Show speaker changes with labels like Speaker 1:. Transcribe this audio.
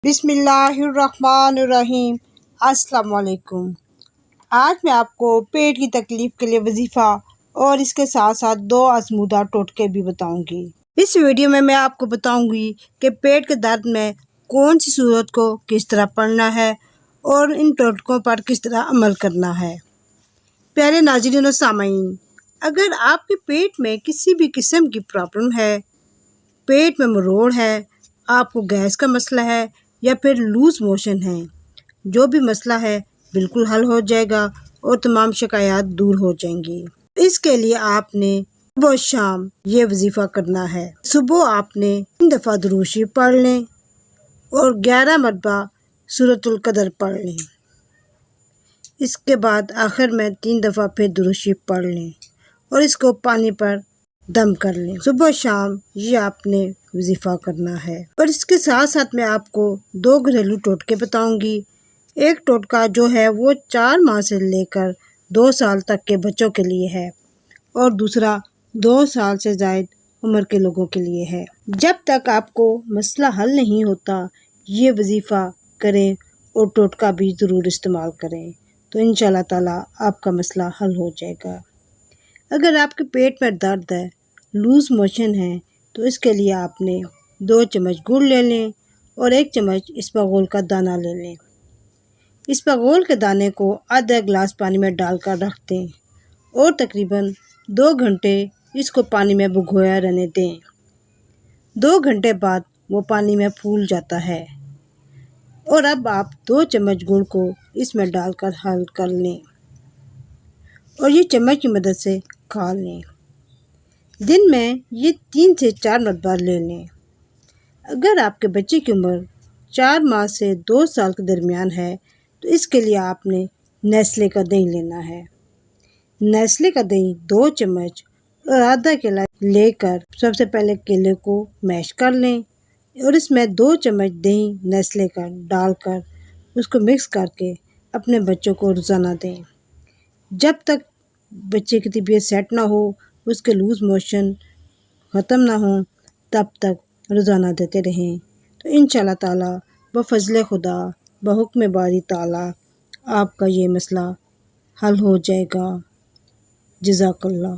Speaker 1: بسم اللہ الرحمن الرحیم۔ السلام علیکم۔ آج میں آپ کو پیٹ کی تکلیف کے لیے وظیفہ اور اس کے ساتھ ساتھ 2 آزمودہ ٹوٹکے بھی بتاؤں گی۔ اس ویڈیو میں آپ کو بتاؤں گی کہ پیٹ کے درد میں کون سی صورت کو کس طرح پڑھنا ہے اور ان ٹوٹکوں پر کس طرح عمل کرنا ہے۔ پیارے ناظرین و سامعین، اگر آپ کے پیٹ میں کسی بھی قسم کی پرابلم ہے، پیٹ میں مروڑ ہے، آپ کو گیس کا مسئلہ ہے یا پھر لوز موشن ہے، جو بھی مسئلہ ہے بالکل حل ہو جائے گا اور تمام شکایات دور ہو جائیں گی۔ اس کے لیے آپ نے صبح و شام یہ وظیفہ کرنا ہے۔ صبح آپ نے 3 دفعہ درود شریف پڑھ لیں اور 11 مرتبہ سورۃ القدر پڑھ لیں۔ اس کے بعد آخر میں 3 دفعہ پھر درود شریف پڑھ لیں اور اس کو پانی پر دم کر لیں۔ صبح و شام یہ آپ نے وظیفہ کرنا ہے۔ اور اس کے ساتھ ساتھ میں آپ کو 2 گھریلو ٹوٹکے بتاؤں گی۔ ایک ٹوٹکا جو ہے وہ 4 ماہ سے لے کر 2 سال تک کے بچوں کے لیے ہے اور دوسرا 2 سال سے زائد عمر کے لوگوں کے لیے ہے۔ جب تک آپ کو مسئلہ حل نہیں ہوتا یہ وظیفہ کریں اور ٹوٹکا بھی ضرور استعمال کریں، تو انشاءاللہ تعالیٰ آپ کا مسئلہ حل ہو جائے گا۔ اگر آپ کے پیٹ میں درد ہے، لوز موشن ہے، تو اس کے لیے آپ نے 2 چمچ گڑ لے لیں اور 1 چمچ اسپاغول کا دانہ لے لیں۔ اسپاغول کے دانے کو آدھا گلاس پانی میں ڈال کر رکھ دیں اور تقریباً 2 گھنٹے اس کو پانی میں بھگویا رہنے دیں۔ 2 گھنٹے بعد وہ پانی میں پھول جاتا ہے اور اب آپ 2 چمچ گڑ کو اس میں ڈال کر حل کر لیں اور یہ چمچ کی مدد سے کھا لیں۔ دن میں یہ 3 سے 4 مرتبہ لے لیں۔ اگر آپ کے بچے کی عمر 4 ماہ سے 2 سال کے درمیان ہے تو اس کے لیے آپ نے نیسلے کا دہی لینا ہے۔ نیسلے کا دہی 2 چمچ اور آدھا کیلا لے کر سب سے پہلے کیلے کو میش کر لیں اور اس میں 2 چمچ دہی نیسلے کا ڈال کر اس کو مکس کر کے اپنے بچوں کو روزانہ دیں۔ جب تک بچے کی طبیعت سیٹ نہ ہو، اس کے لوز موشن ختم نہ ہوں، تب تک روزانہ دیتے رہیں، تو انشاءاللہ تعالیٰ بفضل خدا بحکم باری تعالیٰ آپ کا یہ مسئلہ حل ہو جائے گا۔ جزاک اللہ۔